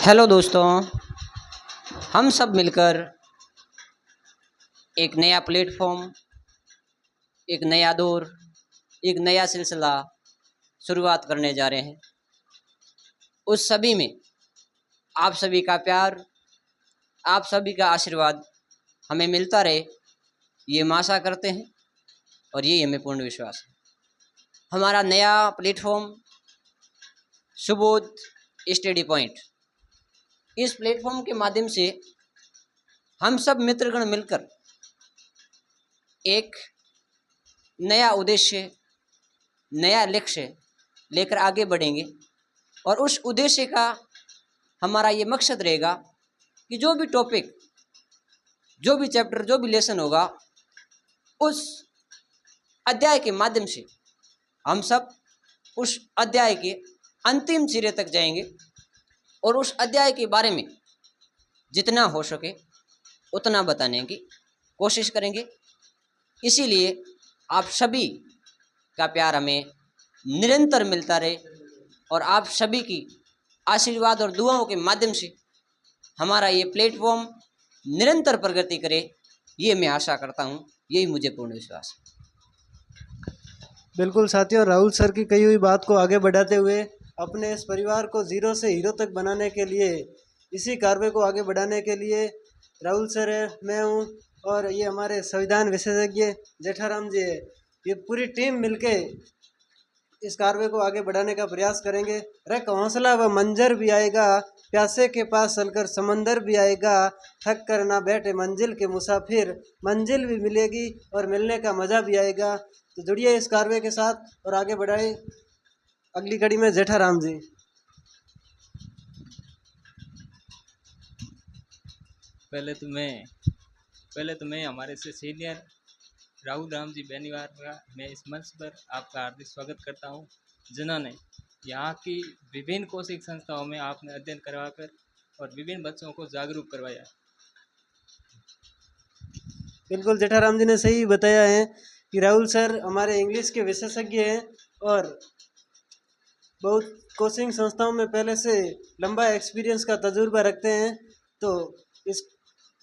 Hello दोस्तों, हम सब मिलकर एक नया प्लेटफॉर्म, एक नया दौर, एक नया सिलसिला शुरुआत करने जा रहे हैं। उस सभी में आप सभी का प्यार, आप सभी का आशीर्वाद हमें मिलता रहे, ये हम आशा करते हैं और ये हमें पूर्ण विश्वास है। हमारा नया प्लेटफॉर्म सुबोध स्टडी पॉइंट, इस प्लेटफॉर्म के माध्यम से हम सब मित्रगण मिलकर एक नया उद्देश्य, नया लक्ष्य लेकर आगे बढ़ेंगे और उस उद्देश्य का हमारा ये मकसद रहेगा कि जो भी टॉपिक, जो भी चैप्टर, जो भी लेसन होगा, उस अध्याय के माध्यम से हम सब उस अध्याय के अंतिम सिरे तक जाएंगे और उस अध्याय के बारे में जितना हो सके उतना बताने की कोशिश करेंगे। इसीलिए आप सभी का प्यार हमें निरंतर मिलता रहे और आप सभी की आशीर्वाद और दुआओं के माध्यम से हमारा ये प्लेटफॉर्म निरंतर प्रगति करे, ये मैं आशा करता हूँ। यही मुझे पूर्ण विश्वास है। बिल्कुल साथियों, राहुल सर की कही हुई बात को आगे बढ़ाते हुए अपने इस परिवार को जीरो से हीरो तक बनाने के लिए, इसी कार्य को आगे बढ़ाने के लिए राहुल सर है, मैं हूँ और ये हमारे संविधान विशेषज्ञ जेठाराम जी है। ये पूरी टीम मिलके इस कार्य को आगे बढ़ाने का प्रयास करेंगे। रख हौसला व मंजर भी आएगा, प्यासे के पास चलकर समंदर भी आएगा, थक कर ना बैठे मंजिल के मुसाफिर, मंजिल भी मिलेगी और मिलने का मज़ा भी आएगा। तो जुड़िए इस कार्य के साथ और आगे बढ़ाए। अगली कड़ी में जेठाराम जी। पहले तो मैं हमारे से सीनियर राहुल राम जी बेनीवाल का मैं इस मंच पर आपका हार्दिक स्वागत करता हूं, जिन्होंने यहाँ की विभिन्न कोचिंग संस्थाओं में आपने अध्ययन करवाकर और विभिन्न बच्चों को जागरूक करवाया। बिल्कुल जेठाराम जी ने सही बताया है कि राहुल सर हमारे इंग्लिश के विशेषज्ञ हैं और बहुत कोचिंग संस्थाओं में पहले से लंबा एक्सपीरियंस का तजुर्बा रखते हैं। तो इस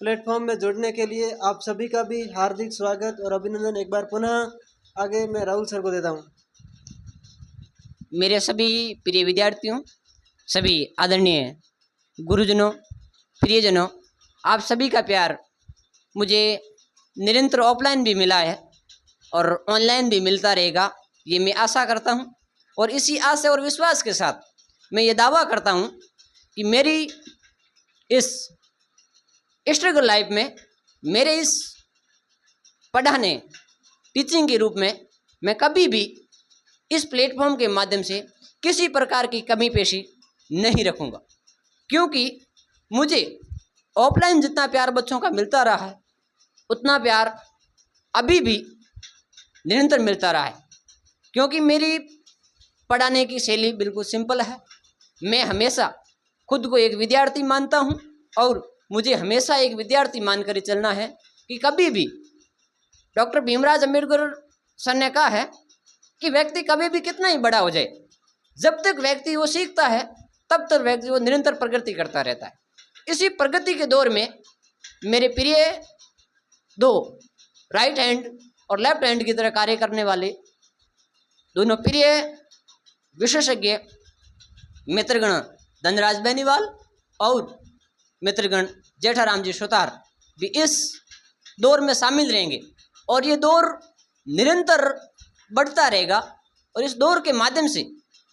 प्लेटफॉर्म में जुड़ने के लिए आप सभी का भी हार्दिक स्वागत और अभिनंदन। एक बार पुनः आगे मैं राहुल सर को देता हूँ। मेरे सभी प्रिय विद्यार्थियों, सभी आदरणीय गुरुजनों, प्रियजनों, आप सभी का प्यार मुझे निरंतर ऑफलाइन भी मिला है और ऑनलाइन भी मिलता रहेगा, ये मैं आशा करता हूँ। और इसी आशा और विश्वास के साथ मैं ये दावा करता हूँ कि मेरी इस स्ट्रगल लाइफ में, मेरे इस पढ़ाने, टीचिंग के रूप में मैं कभी भी इस प्लेटफॉर्म के माध्यम से किसी प्रकार की कमी पेशी नहीं रखूँगा, क्योंकि मुझे ऑफलाइन जितना प्यार बच्चों का मिलता रहा है उतना प्यार अभी भी निरंतर मिलता रहा है। क्योंकि मेरी पढ़ाने की शैली बिल्कुल सिंपल है। मैं हमेशा खुद को एक विद्यार्थी मानता हूँ और मुझे हमेशा एक विद्यार्थी मानकर ही चलना है कि कभी भी डॉक्टर भीमराव अम्बेडकर सर ने कहा है कि व्यक्ति कभी भी कितना ही बड़ा हो जाए, जब तक व्यक्ति वो सीखता है तब तक व्यक्ति वो निरंतर प्रगति करता रहता है। इसी प्रगति के दौर में मेरे प्रिय दो राइट हैंड और लेफ्ट हैंड की तरह कार्य करने वाले दोनों प्रिय विशेषज्ञ मित्रगण धनराज बेनीवाल और मित्रगण जेठाराम जी सुतार भी इस दौर में शामिल रहेंगे और ये दौर निरंतर बढ़ता रहेगा। और इस दौर के माध्यम से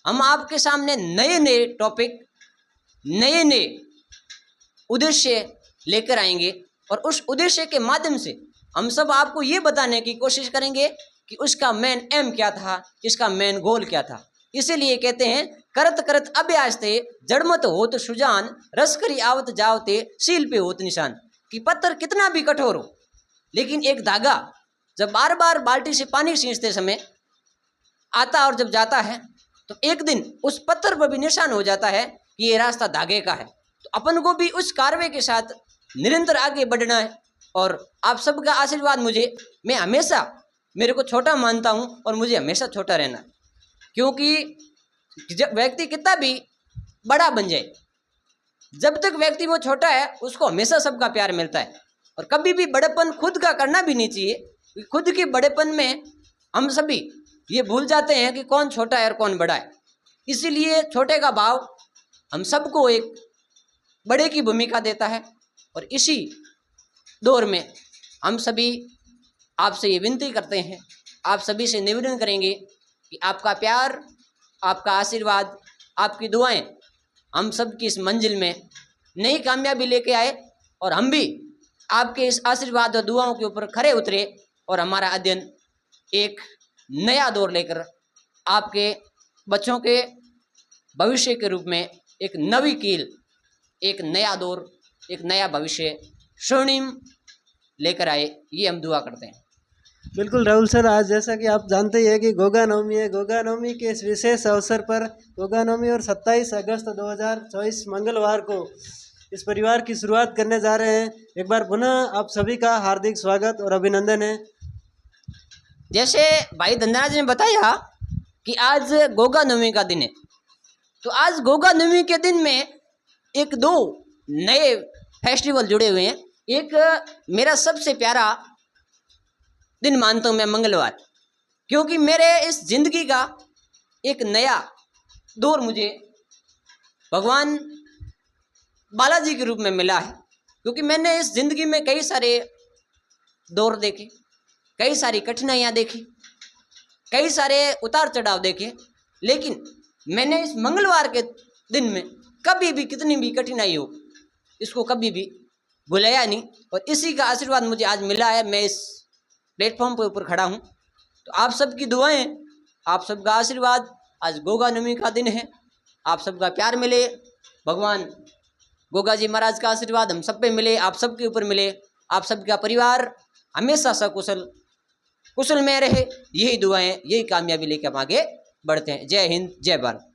हम आपके सामने नए नए टॉपिक, नए नए उद्देश्य लेकर आएंगे और उस उद्देश्य के माध्यम से हम सब आपको ये बताने की कोशिश करेंगे कि उसका मेन एम क्या था, इसका मेन गोल क्या था। इसीलिए कहते हैं करत करत अभ्यास थे, जड़मत होत सुजान, रस करी आवत जावते, सील पे होत निशान। कि पत्थर कितना भी कठोर हो, लेकिन एक धागा जब बार बार बाल्टी से पानी खींचते समय आता और जब जाता है तो एक दिन उस पत्थर पर भी निशान हो जाता है कि ये रास्ता धागे का है। तो अपन को भी उस कार्य के साथ निरंतर आगे बढ़ना है और आप सबका आशीर्वाद मुझे, मैं हमेशा मेरे को छोटा मानता हूँ और मुझे हमेशा छोटा रहना है। क्योंकि जब व्यक्ति कितना भी बड़ा बन जाए, जब तक व्यक्ति वो छोटा है उसको हमेशा सबका प्यार मिलता है, और कभी भी बड़ेपन खुद का करना भी नहीं चाहिए। खुद के बड़ेपन में हम सभी ये भूल जाते हैं कि कौन छोटा है और कौन बड़ा है। इसीलिए छोटे का भाव हम सबको एक बड़े की भूमिका देता है। और इसी दौर में हम सभी आपसे ये विनती करते हैं, आप सभी से निवेदन करेंगे कि आपका प्यार, आपका आशीर्वाद, आपकी दुआएं हम सब की इस मंजिल में नई कामयाबी लेके आए, और हम भी आपके इस आशीर्वाद और दुआओं के ऊपर खरे उतरे और हमारा अध्ययन एक नया दौर लेकर आपके बच्चों के भविष्य के रूप में एक नवी कील, एक नया दौर, एक नया भविष्य स्वर्णिम लेकर आए, ये हम दुआ करते हैं। बिल्कुल राहुल सर, आज जैसा कि आप जानते ही हैं कि गोगा नवमी है। गोगा नवमी के इस विशेष अवसर पर गोगा नवमी और 27 अगस्त 2024 मंगलवार को इस परिवार की शुरुआत करने जा रहे हैं। एक बार पुनः आप सभी का हार्दिक स्वागत और अभिनंदन है। जैसे भाई धनराज ने बताया कि आज गोगा नवमी का दिन है, तो आज गोगा नवमी के दिन में एक दो नए फेस्टिवल जुड़े हुए हैं। एक मेरा सबसे प्यारा दिन मानता हूँ मैं मंगलवार, क्योंकि मेरे इस जिंदगी का एक नया दौर मुझे भगवान बालाजी के रूप में मिला है। क्योंकि मैंने इस जिंदगी में कई सारे दौर देखे, कई सारी कठिनाइयाँ देखी, कई सारे उतार चढ़ाव देखे, लेकिन मैंने इस मंगलवार के दिन में कभी भी कितनी भी कठिनाई हो इसको कभी भी भुलाया नहीं, और इसी का आशीर्वाद मुझे आज मिला है। मैं इस प्लेटफॉर्म पर ऊपर खड़ा हूँ, तो आप सबकी दुआएं, आप सबका आशीर्वाद, आज गोगा नवमी का दिन है, आप सबका प्यार मिले, भगवान गोगा जी महाराज का आशीर्वाद हम सब पे मिले, आप सबके ऊपर मिले, आप सबका परिवार हमेशा सकुशल कुशल में रहे, यही दुआएं, यही कामयाबी लेके हम आगे बढ़ते हैं। जय हिंद, जय भारत।